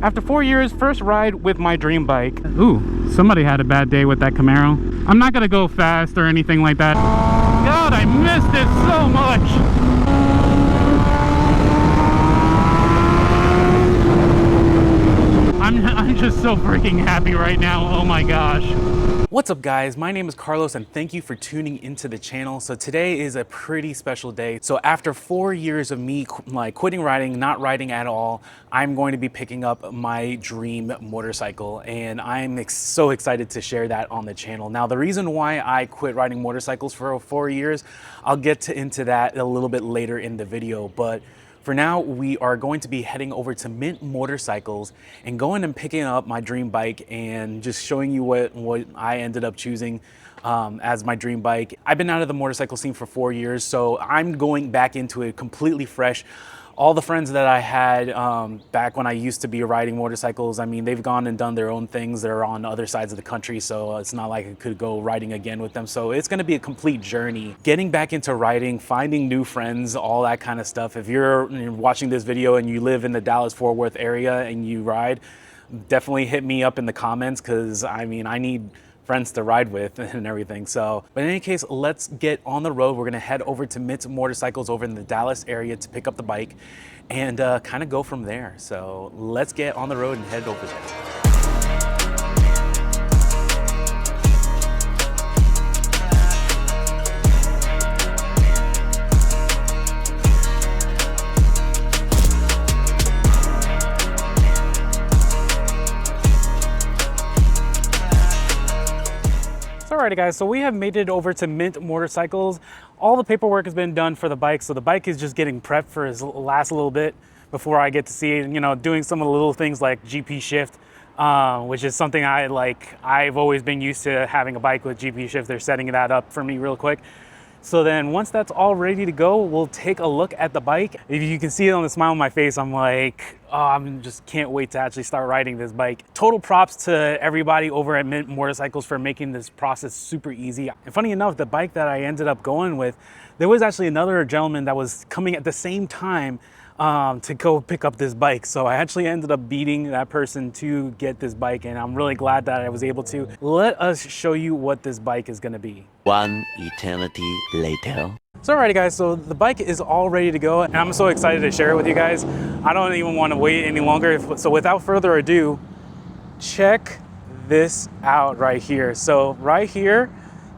After 4 years, first ride with my dream bike. Ooh, somebody had a bad day with that Camaro. I'm not gonna go fast or anything like that. God, I missed it so much. I'm just so freaking happy right now. Oh my gosh. What's up guys, my name is Carlos and thank you for tuning into the channel. So today is a pretty special day. So after 4 years of me quitting riding, not riding at all, I'm going to be picking up my dream motorcycle and I'm so excited to share that on the channel. Now the reason why I quit riding motorcycles for 4 years, I'll get into that a little bit later in the video, but for now, we are going to be heading over to Mint Motorcycles and going and picking up my dream bike and just showing you what I ended up choosing as my dream bike. I've been out of the motorcycle scene for 4 years, so I'm going back into it completely fresh. All the friends that I had back when I used to be riding motorcycles, I mean, they've gone and done their own things. They're on other sides of the country, so it's not like I could go riding again with them. So it's gonna be a complete journey. Getting back into riding, finding new friends, all that kind of stuff. If you're watching this video and you live in the Dallas-Fort Worth area and you ride, definitely hit me up in the comments because I mean, I need friends to ride with and everything. So, but in any case, let's get on the road. We're gonna head over to Mint Motorcycles over in the Dallas area to pick up the bike and kind of go from there. So let's get on the road and head over there. Alrighty guys, so we have made it over to Mint Motorcycles. All the paperwork has been done for the bike, so the bike is just getting prepped for its last little bit before I get to see it, you know, doing some of the little things like GP shift, which is something I like. I've always been used to having a bike with GP shift. They're setting that up for me real quick. So then once that's all ready to go, we'll take a look at the bike. If you can see it on the smile on my face, I'm like, oh, I just can't wait to actually start riding this bike. Total props to everybody over at Mint Motorcycles for making this process super easy. And funny enough, the bike that I ended up going with, there was actually another gentleman that was coming at the same time to go pick up this bike. So I actually ended up beating that person to get this bike, and I'm really glad that I was able to. Let us show you what this bike is gonna be. One eternity later. So alrighty guys, so the bike is all ready to go and I'm so excited to share it with you guys. I don't even want to wait any longer. So without further ado, check this out right here. So right here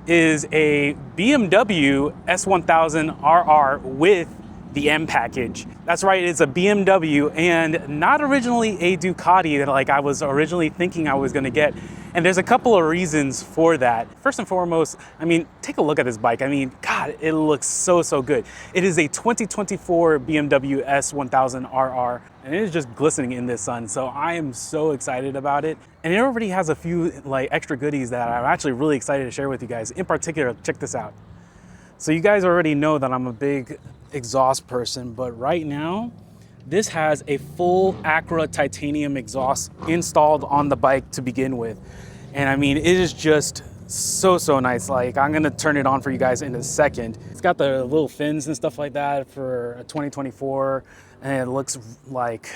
is a BMW S1000RR with the M package. That's right, it's a BMW and not originally a Ducati that like I was originally thinking I was gonna get. And there's a couple of reasons for that. First and foremost, I mean, take a look at this bike. I mean, God, it looks so good. It is a 2024 BMW S1000RR and it is just glistening in the sun. So I am so excited about it. And it already has a few like extra goodies that I'm actually really excited to share with you guys. In particular, check this out. So you guys already know that I'm a big exhaust person, but right now, this has a full Acura titanium exhaust installed on the bike to begin with. And I mean, it is just so nice. Like, I'm gonna turn it on for you guys in a second. It's got the little fins and stuff like that for a 2024. And it looks like,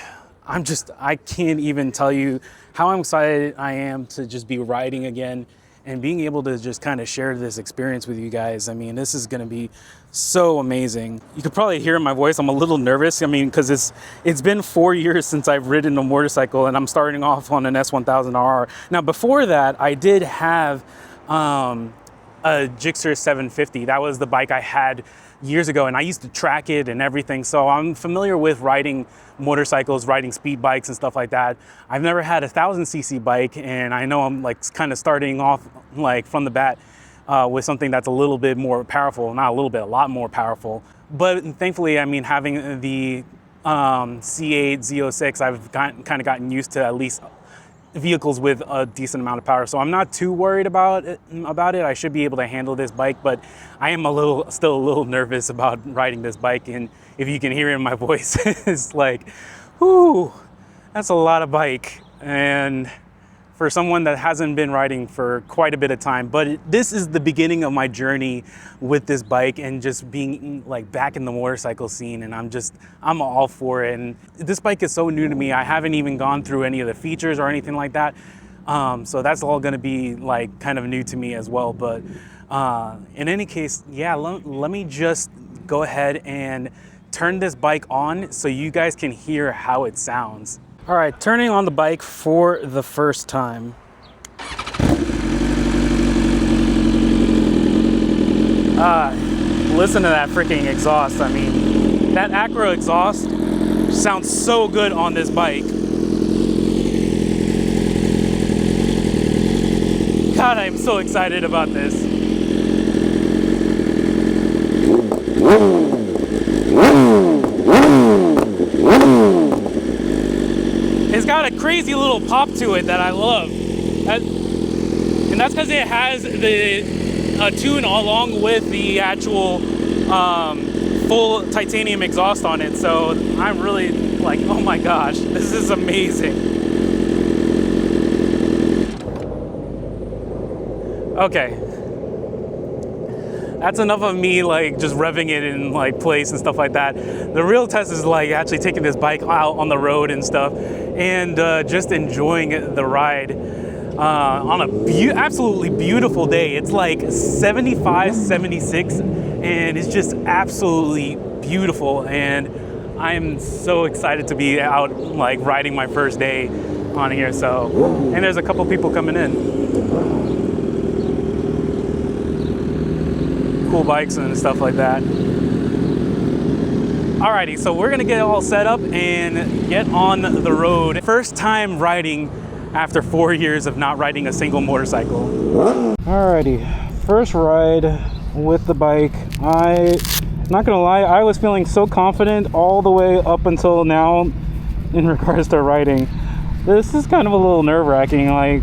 I can't even tell you how excited I am to just be riding again and being able to just kind of share this experience with you guys. I mean, this is gonna be so amazing. You could probably hear in my voice, I'm a little nervous. I mean, because it's been 4 years since I've ridden a motorcycle and I'm starting off on an S1000RR. Now, before that, I did have a Gixxer 750. That was the bike I had years ago and I used to track it and everything. So I'm familiar with riding motorcycles, riding speed bikes and stuff like that. I've never had a 1000cc bike and I know I'm like kind of starting off like from the bat with something that's a little bit more powerful, not a little bit, a lot more powerful. But thankfully, I mean, having the C8 Z06, I've kind of gotten used to at least vehicles with a decent amount of power. So I'm not too worried about it. I should be able to handle this bike, but I am still a little nervous about riding this bike. And if you can hear it in my voice, it's like, whoo, that's a lot of bike. And for someone that hasn't been riding for quite a bit of time, but this is the beginning of my journey with this bike and just being like back in the motorcycle scene, and I'm all for it. And this bike is so new to me. I haven't even gone through any of the features or anything like that. So that's all gonna be like kind of new to me as well. But in any case, yeah, let me just go ahead and turn this bike on so you guys can hear how it sounds. All right, turning on the bike for the first time. Listen to that freaking exhaust. I mean, that Acro exhaust sounds so good on this bike. God, I'm so excited about this. It's got a crazy little pop to it that I love. And that's because it has a tune along with the actual full titanium exhaust on it. So I'm really like, oh my gosh, this is amazing. Okay. That's enough of me like just revving it in like place and stuff like that. The real test is like actually taking this bike out on the road and stuff, and just enjoying the ride on a absolutely beautiful day. It's like 75, 76, and it's just absolutely beautiful. And I'm so excited to be out like riding my first day on here. So, and there's a couple people coming in. Cool bikes and stuff like that. Alrighty, so we're gonna get all set up and get on the road. First time riding after 4 years of not riding a single motorcycle. Alrighty, first ride with the bike. Not gonna lie, I was feeling so confident all the way up until now in regards to riding. This is kind of a little nerve-wracking. Like,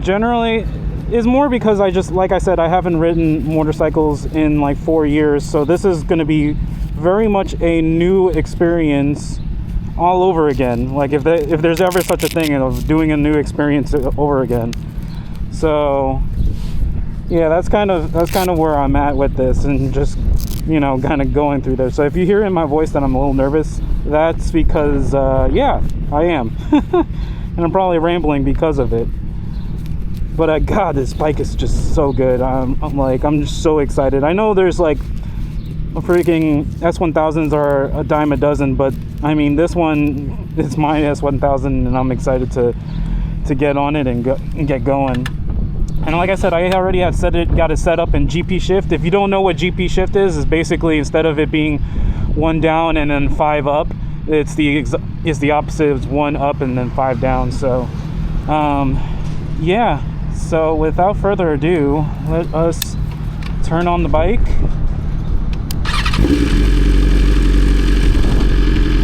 generally, is more because I just, like I said, I haven't ridden motorcycles in like 4 years, so this is going to be very much a new experience all over again. Like if there's ever such a thing of doing a new experience over again. So yeah, that's kind of where I'm at with this, and just, you know, kind of going through this. So if you hear in my voice that I'm a little nervous, that's because yeah, I am. And I'm probably rambling because of it. But God, this bike is just so good. I'm just so excited. I know there's like a freaking S1000s are a dime a dozen, but I mean, this one is my S1000, and I'm excited to get on it and get going. And like I said, I already have got it set up in GP shift. If you don't know what GP shift is basically, instead of it being 1 down and then 5 up, it's the opposite. It's 1 up and then 5 down. So yeah. So without further ado, let us turn on the bike.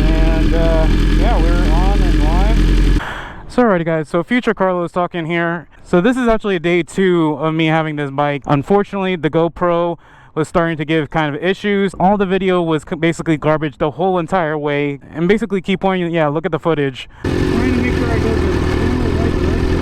And yeah, we're on and live. So alrighty guys, so Future Carlos talking here. So this is actually day 2 of me having this bike. Unfortunately, the GoPro was starting to give kind of issues. All the video was basically garbage the whole entire way. And basically keep pointing, yeah, look at the footage. Trying to make sure I go to the right direction.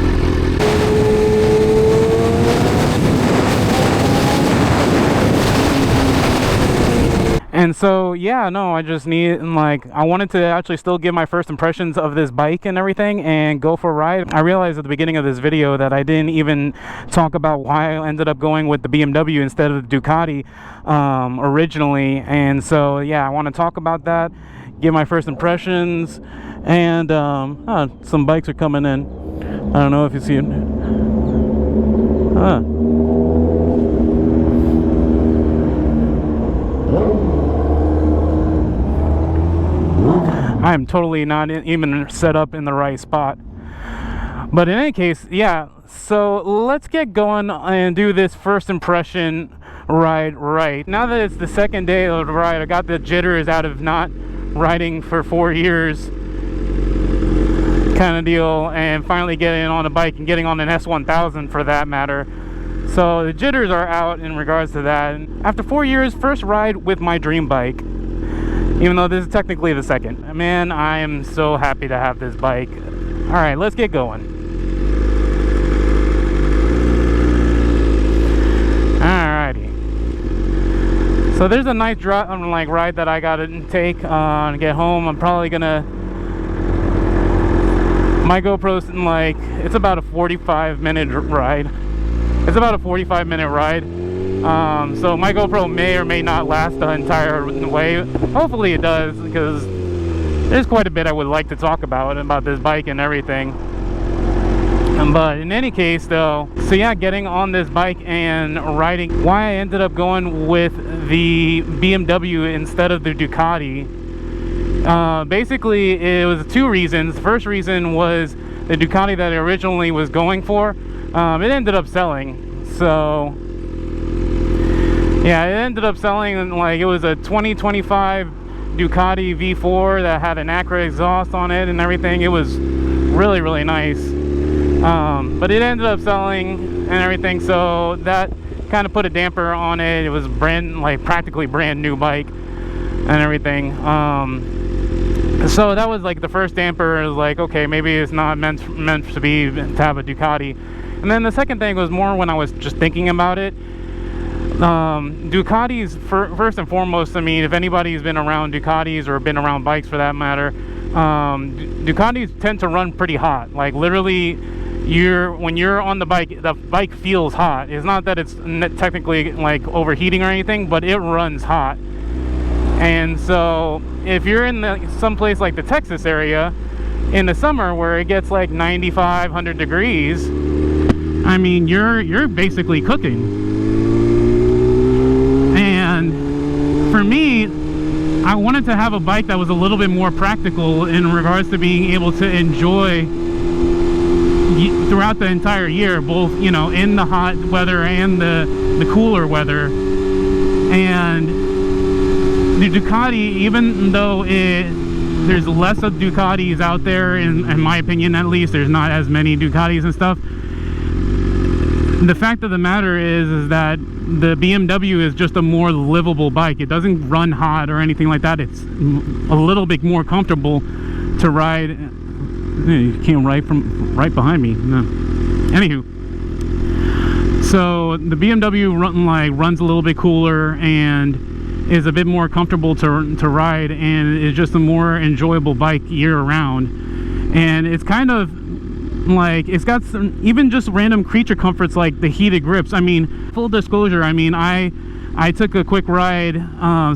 And so yeah, no, I just need, like, I wanted to actually still give my first impressions of this bike and everything and go for a ride. I realized at the beginning of this video that I didn't even talk about why I ended up going with the BMW instead of the Ducati originally. And so yeah, I want to talk about that, give my first impressions. And some bikes are coming in. I don't know if you see it. I'm totally not even set up in the right spot. But in any case, yeah, so let's get going and do this first impression ride right. Now that it's the second day of the ride, I got the jitters out of not riding for 4 years kind of deal, and finally getting on a bike and getting on an S1000 for that matter. So the jitters are out in regards to that. After 4 years, first ride with my dream bike. Even though this is technically the second. Man, I am so happy to have this bike. All right, let's get going. So there's a nice ride that I gotta take to get home. I'm probably gonna, my GoPro's like, it's about a 45-minute ride. It's about a 45-minute ride. So my GoPro may or may not last the entire way. Hopefully it does, because there's quite a bit I would like to talk about this bike and everything. But in any case though, so yeah, getting on this bike and riding, why I ended up going with the BMW instead of the Ducati, basically it was two reasons. The first reason was the Ducati that I originally was going for, it ended up selling. So yeah, it ended up selling, like it was a 2025 Ducati V4 that had an Acura exhaust on it and everything. It was really, really nice. But it ended up selling and everything, so that kind of put a damper on it. It was practically brand new bike and everything. So that was like the first damper. It was like, okay, maybe it's not meant to be to have a Ducati. And then the second thing was more when I was just thinking about it. Ducatis, first and foremost, I mean, if anybody's been around Ducatis or been around bikes for that matter, Ducatis tend to run pretty hot. Like literally, when you're on the bike feels hot. It's not that it's technically like overheating or anything, but it runs hot. And so if you're in some place like the Texas area in the summer where it gets like 95, 100 degrees, I mean, you're basically cooking. And for me, I wanted to have a bike that was a little bit more practical in regards to being able to enjoy throughout the entire year, both, you know, in the hot weather and the cooler weather. And the Ducati, even though there's less of Ducatis out there, in my opinion at least, there's not as many Ducatis and stuff, the fact of the matter is that the BMW is just a more livable bike. It doesn't run hot or anything like that. It's a little bit more comfortable to ride. You came right behind me. No. Anywho, so the BMW runs a little bit cooler and is a bit more comfortable to ride, and is just a more enjoyable bike year round. And it's kind of like, it's got some even just random creature comforts like the heated grips. I mean, full disclosure, I mean, I took a quick ride,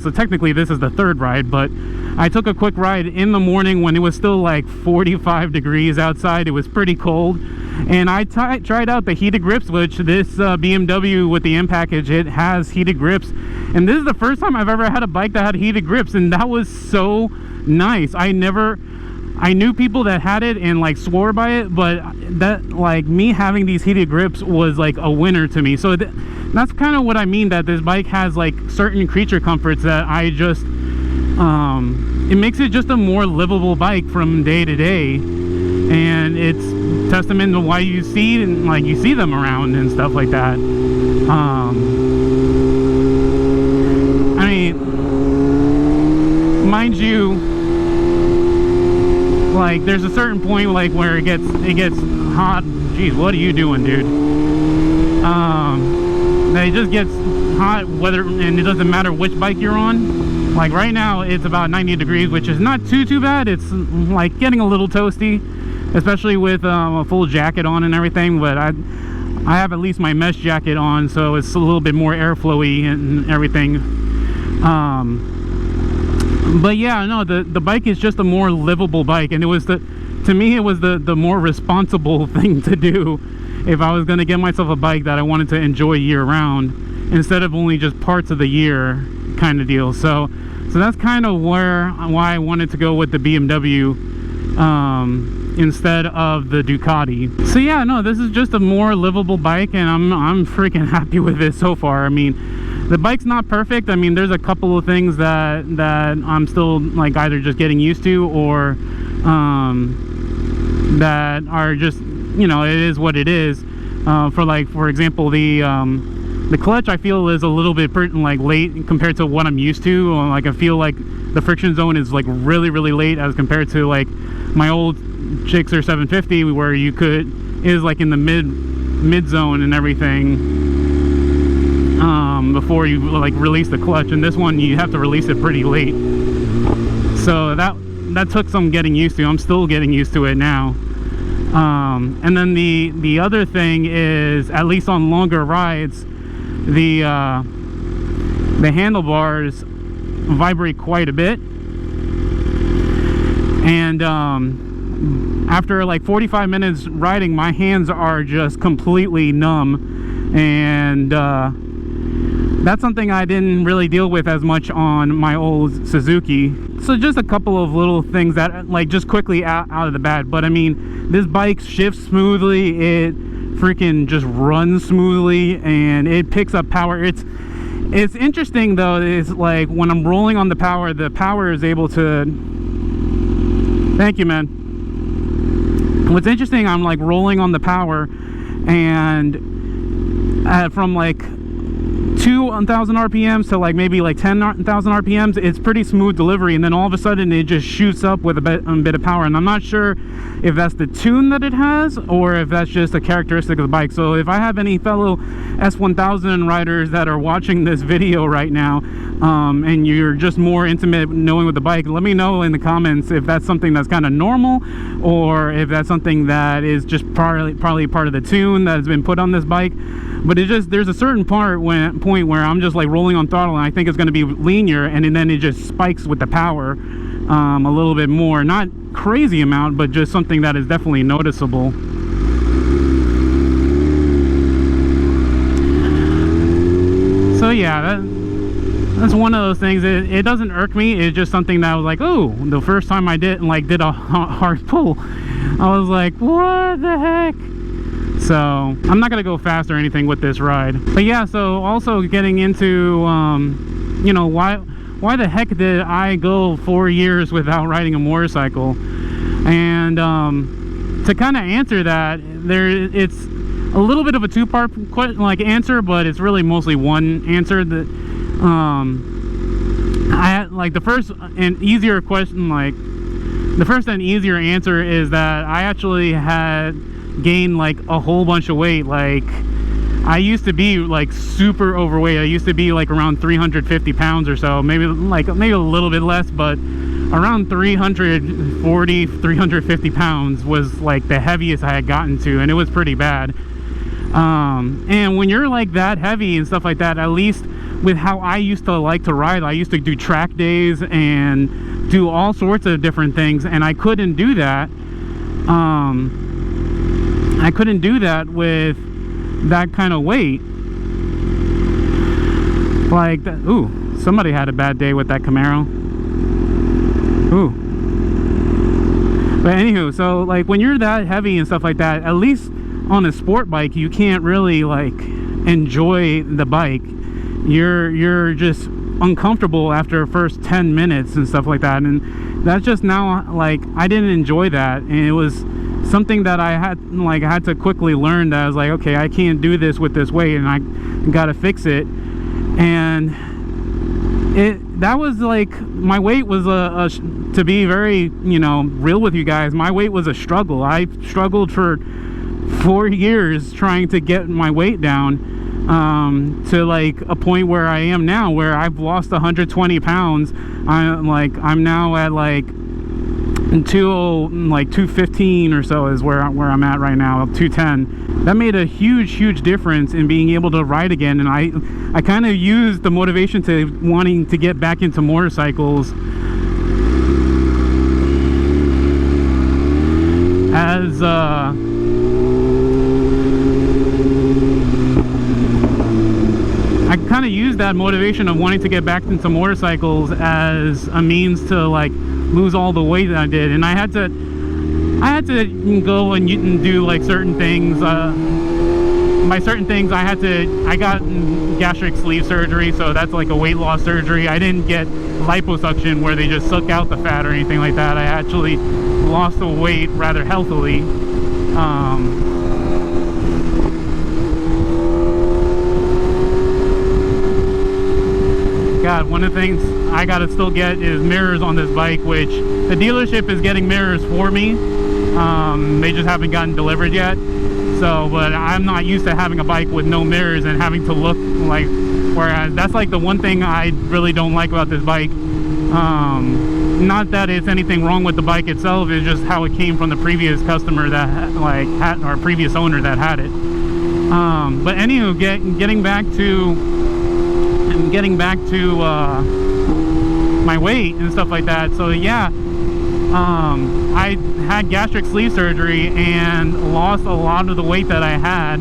so technically this is the third ride, but I took a quick ride in the morning when it was still like 45 degrees outside. It was pretty cold, and I tried out the heated grips, which this BMW with the M package, it has heated grips. And this is the first time I've ever had a bike that had heated grips, and that was so nice. I knew people that had it and like swore by it, but that, like, me having these heated grips was like a winner to me. So that's kind of what I mean, that this bike has like certain creature comforts that I just it makes it just a more livable bike from day to day, and it's testament to why you see them around and stuff like that. I mean, mind you, like there's a certain point like where it gets hot. Jeez, what are you doing, dude? That it just gets hot, and it doesn't matter which bike you're on. Like right now it's about 90 degrees, which is not too bad. It's like getting a little toasty, especially with a full jacket on and everything, but I have at least my mesh jacket on, so it's a little bit more airflowy and everything. But yeah, no, the bike is just a more livable bike, and to me it was the more responsible thing to do if I was going to get myself a bike that I wanted to enjoy year round instead of only just parts of the year kind of deal. So that's kind of why I wanted to go with the BMW instead of the Ducati. So yeah, no, this is just a more livable bike, and I'm freaking happy with it so far. I mean, the bike's not perfect. I mean, there's a couple of things that I'm still like either just getting used to, or that are just, you know, it is what it is. For example, the clutch I feel is a little bit like late compared to what I'm used to. Like I feel like the friction zone is like really late as compared to like my old Gixxer 750, where is like in the mid zone and everything. before you like release the clutch, and this one you have to release it pretty late. So that took some getting used to. I'm still getting used to it now. And then the other thing is, at least on longer rides, the handlebars vibrate quite a bit, and after like 45 minutes riding, my hands are just completely numb, and that's something I didn't really deal with as much on my old Suzuki. So just a couple of little things that like just quickly out of the bat. But I mean, this bike shifts smoothly, it freaking just runs smoothly, and it picks up power. It's interesting though, is like when I'm rolling on the power is able to, thank you, man. What's interesting, I'm like rolling on the power, and from like 2,000 RPMs to like maybe like 10,000 RPMs, it's pretty smooth delivery, and then all of a sudden it just shoots up with a bit of power. And I'm not sure if that's the tune that it has or if that's just a characteristic of the bike. So if I have any fellow S1000 riders that are watching this video right now, and you're just more intimate knowing with the bike, let me know in the comments if that's something that's kind of normal, or if that's something that is just probably part of the tune that has been put on this bike. But it just, there's a certain point where I'm just like rolling on throttle, and I think it's going to be linear, and then it just spikes with the power a little bit more. Not crazy amount, but just something that is definitely noticeable. So yeah, that's one of those things. It doesn't irk me. It's just something that I was like, oh, the first time I did a hard pull, I was like, what the heck? So I'm not gonna go fast or anything with this ride. But yeah, so also getting into you know, why the heck did I go 4 years without riding a motorcycle? And to kind of answer that, it's a little bit of a two-part answer, but it's really mostly one answer. That I had like the first and easier question, like the first and easier answer is that I actually had gained like a whole bunch of weight. Like I used to be like super overweight. I used to be like around 350 pounds or so, maybe a little bit less, but around 340, 350 pounds was like the heaviest I had gotten to, and it was pretty bad. And when you're like that heavy and stuff like that, at least with how I used to like to ride, I used to do track days and do all sorts of different things, and I couldn't do that. I couldn't do that with that kind of weight. Like that. Ooh, somebody had a bad day with that Camaro. Ooh. But anywho, so like when you're that heavy and stuff like that, at least on a sport bike, you can't really like enjoy the bike. You're just uncomfortable after the first 10 minutes and stuff like that, and that's just now, like, I didn't enjoy that, and it was something that I had to quickly learn, that I was like, okay, I can't do this with this weight, and I gotta fix it. And that was like, my weight was to be very, you know, real with you guys, my weight was a struggle. I struggled for 4 years trying to get my weight down to like a point where I am now, where I've lost 120 pounds. I'm now at like 215 or so is where I'm at right now, 210. That made a huge difference in being able to ride again, and I kind of used the motivation to wanting to get back into motorcycles as I kind of used that motivation of wanting to get back into motorcycles as a means to like lose all the weight that I did. And I had to go and do like certain things. By certain things, I got gastric sleeve surgery, so that's like a weight loss surgery. I didn't get liposuction where they just suck out the fat or anything like that. I actually lost the weight rather healthily. God, one of the things I gotta still get is mirrors on this bike, which the dealership is getting mirrors for me. They just haven't gotten delivered yet. So, but I'm not used to having a bike with no mirrors and having to look like Whereas that's like the one thing I really don't like about this bike. Not that it's anything wrong with the bike itself, it's just how it came from the previous customer that like had, or previous owner that had it. But anywho, getting back to my weight and stuff like that. So yeah, I had gastric sleeve surgery and lost a lot of the weight that I had,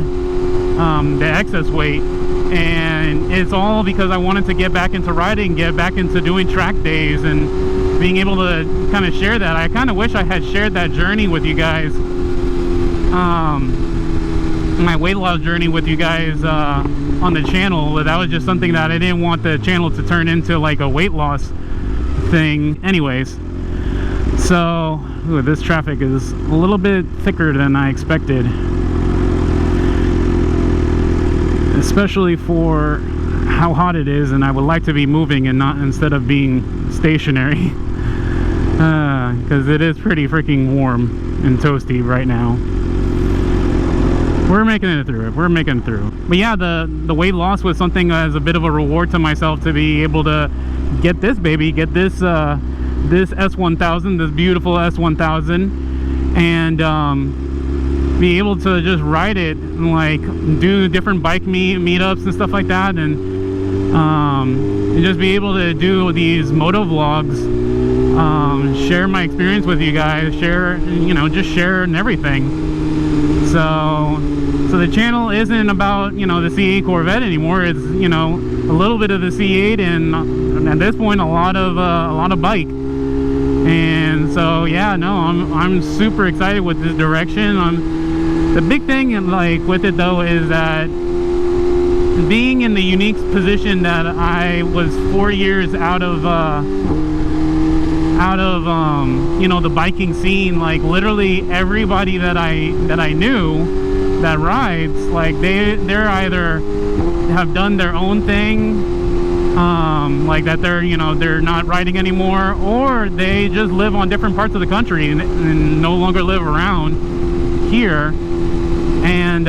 the excess weight. And it's all because I wanted to get back into riding, get back into doing track days and being able to kind of share that. I kind of wish I had shared that journey with you guys, my weight loss journey with you guys on the channel. That was just something that I didn't want the channel to turn into like a weight loss thing anyways. So ooh, this traffic is a little bit thicker than I expected, especially for how hot it is, and I would like to be moving and not instead of being stationary, because it is pretty freaking warm and toasty right now. We're making it through. But yeah, the weight loss was something as a bit of a reward to myself to be able to get this baby, get this this S1000, this beautiful S1000, and be able to just ride it and like do different bike meetups and stuff like that, and just be able to do these motovlogs, share my experience with you guys, share, you know, just share and everything. So the channel isn't about, you know, the C8 Corvette anymore. It's, you know, a little bit of the C8 and at this point a lot of bike. And so yeah, no, I'm super excited with this direction. The big thing like with it though is that being in the unique position that I was 4 years out of you know, the biking scene. Like literally everybody that I knew that rides, like they're either have done their own thing, like that they're, you know, they're not riding anymore, or they just live on different parts of the country and no longer live around here. And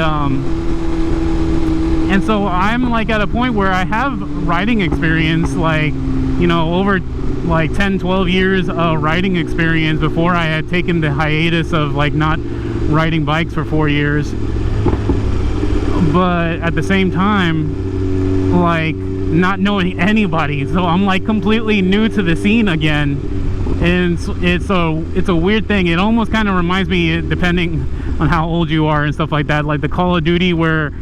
so I'm like at a point where I have riding experience, like, you know, over like 10-12 years of riding experience before I had taken the hiatus of like not riding bikes for 4 years. But at the same time, like not knowing anybody, so I'm like completely new to the scene again. And it's a weird thing. It almost kind of reminds me, depending on how old you are and stuff like that, like the Call of Duty, where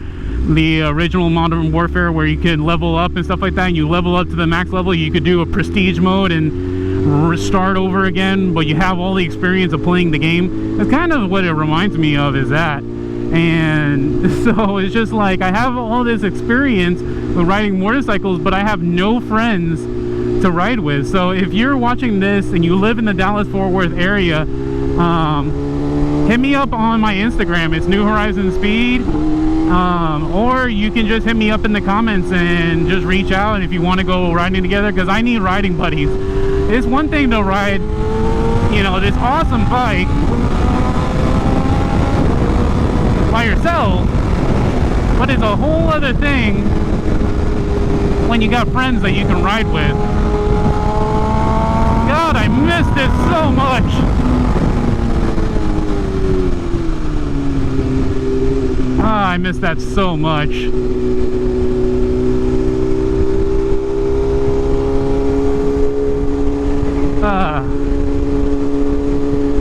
the original Modern Warfare, where you could level up and stuff like that, and you level up to the max level, you could do a prestige mode and start over again, but you have all the experience of playing the game. That's kind of what it reminds me of, is that. And so it's just like I have all this experience with riding motorcycles, but I have no friends to ride with. So if you're watching this and you live in the Dallas-Fort Worth area, hit me up on my Instagram. It's New Horizon Speed. Or you can just hit me up in the comments and just reach out if you want to go riding together, because I need riding buddies. It's one thing to ride, you know, this awesome bike by yourself, but it's a whole other thing when you got friends that you can ride with. God, I miss this so much. I miss that so much.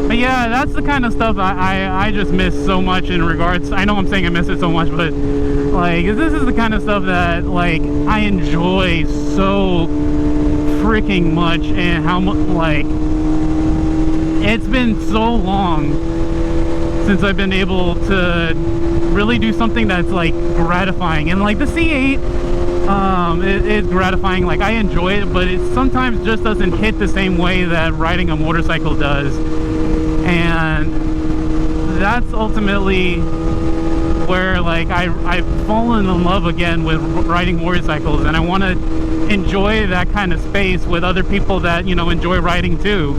But yeah, that's the kind of stuff I just miss so much in regards. I know I'm saying I miss it so much, but like this is the kind of stuff that like I enjoy so freaking much, and how much, like, it's been so long since I've been able to really do something that's like gratifying. And like the C8 it's gratifying, like I enjoy it, but it sometimes just doesn't hit the same way that riding a motorcycle does. And that's ultimately where like I've fallen in love again with riding motorcycles, and I want to enjoy that kind of space with other people that, you know, enjoy riding too.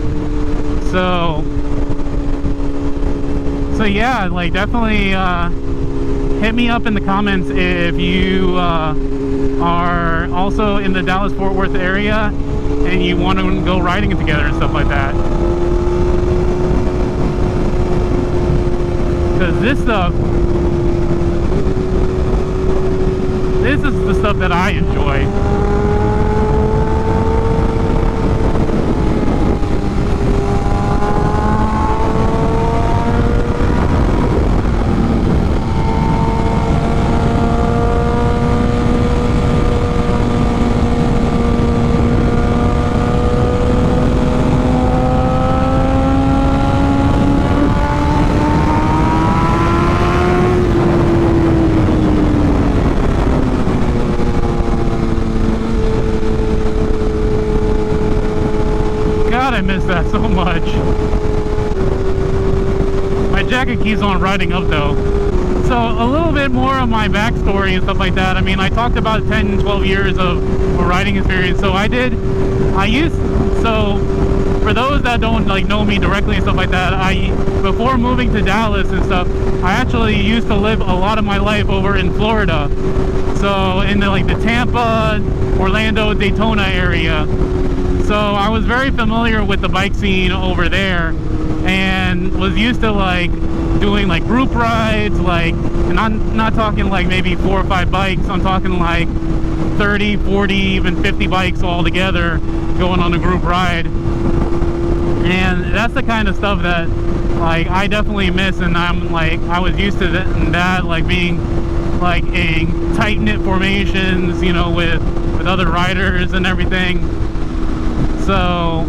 So yeah, like definitely hit me up in the comments if you are also in the Dallas-Fort Worth area and you want to go riding together and stuff like that. Because this is the stuff that I enjoy. I miss that so much. My jacket keeps on riding up though. So a little bit more of my backstory and stuff like that. I mean, I talked about 10, 12 years of riding experience. So so for those that don't like know me directly and stuff like that, before moving to Dallas and stuff, I actually used to live a lot of my life over in Florida. So in the Tampa, Orlando, Daytona area. So I was very familiar with the bike scene over there and was used to like doing like group rides, like, and I'm not talking like maybe 4 or 5 bikes, I'm talking like 30, 40, even 50 bikes all together going on a group ride. And that's the kind of stuff that like I definitely miss, and I was used to that like being like in tight-knit formations, you know, with other riders and everything. So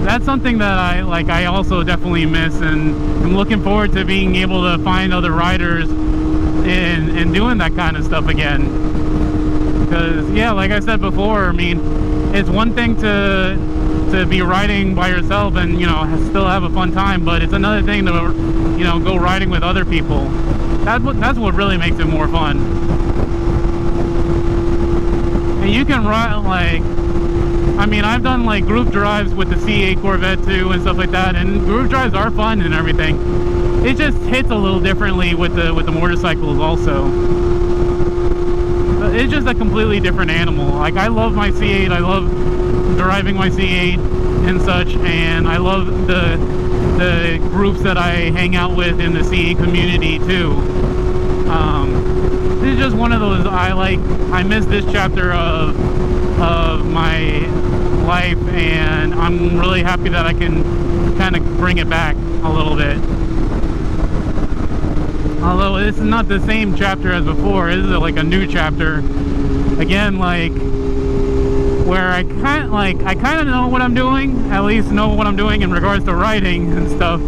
that's something that I also definitely miss, and I'm looking forward to being able to find other riders and doing that kind of stuff again. Because yeah, like I said before, I mean, it's one thing to be riding by yourself and, you know, still have a fun time, but it's another thing to, you know, go riding with other people. That's what really makes it more fun. And you can ride like, I mean, I've done like group drives with the C8 Corvette too and stuff like that, and group drives are fun and everything. It just hits a little differently with the motorcycles also. It's just a completely different animal. Like, I love my C8, I love driving my C8 and such, and I love the groups that I hang out with in the C8 community too. It's just one of those, I miss this chapter of my life, and I'm really happy that I can kind of bring it back a little bit. Although this is not the same chapter as before, this is like a new chapter again, like where I kind of know what I'm doing, at least know what I'm doing in regards to riding and stuff,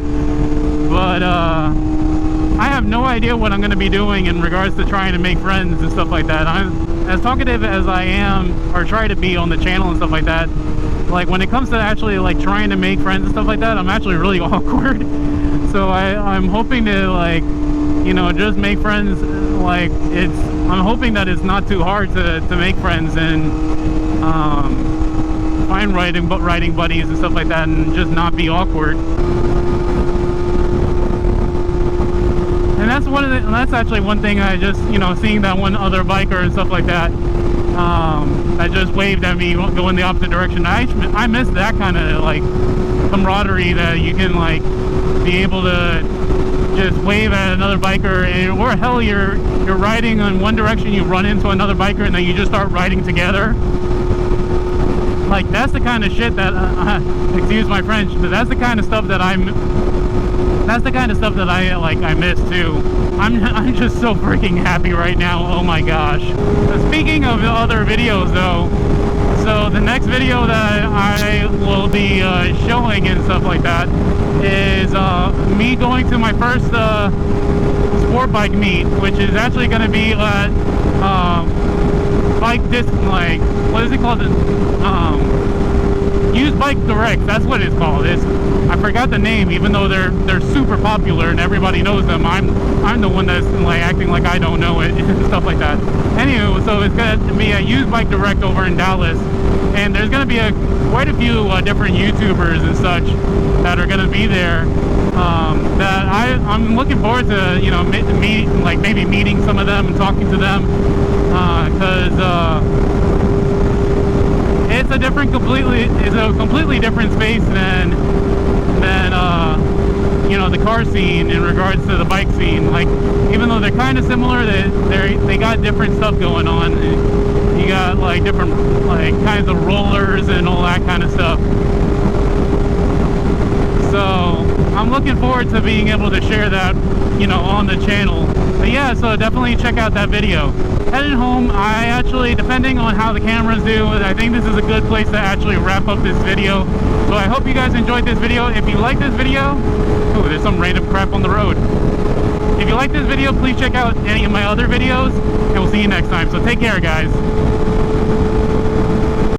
but I have no idea what I'm going to be doing in regards to trying to make friends and stuff like that. I'm as talkative as I am, or try to be on the channel and stuff like that. Like, when it comes to actually like trying to make friends and stuff like that, I'm actually really awkward. So I'm hoping to, like, you know, just make friends. Like, I'm hoping that it's not too hard to make friends and find riding buddies and stuff like that, and just not be awkward. And that's actually one thing I just, you know, seeing that one other biker and stuff like that, that just waved at me going the opposite direction. I miss that kind of like camaraderie that you can like be able to just wave at another biker, and or hell, you're riding in one direction, you run into another biker, and then you just start riding together. Like, that's the kind of shit that excuse my French, but that's the kind of stuff that I miss too. I'm just so freaking happy right now. Oh my gosh. Speaking of other videos though, so the next video that I will be showing and stuff like that is me going to my first sport bike meet, which is actually going to be at bike disc, like, what is it called? Used Bike Direct, that's what it's called. I forgot the name, even though they're super popular and everybody knows them. I'm the one that's like acting like I don't know it and stuff like that. Anyway, so it's gonna be a Used Bike Direct over in Dallas, and there's gonna be quite a few different YouTubers and such that are gonna be there. That I'm looking forward to, you know, maybe meeting some of them and talking to them. because it's a completely different space than you know, the car scene in regards to the bike scene. Like, even though they're kind of similar, they got different stuff going on. You got like different like kinds of rollers and all that kind of stuff. So I'm looking forward to being able to share that, you know, on the channel. But yeah, so definitely check out that video. Heading home, I actually, depending on how the cameras do, I think this is a good place to actually wrap up this video. So I hope you guys enjoyed this video. If you like this video, oh, there's some random crap on the road. If you like this video, please check out any of my other videos, and we'll see you next time. So take care, guys.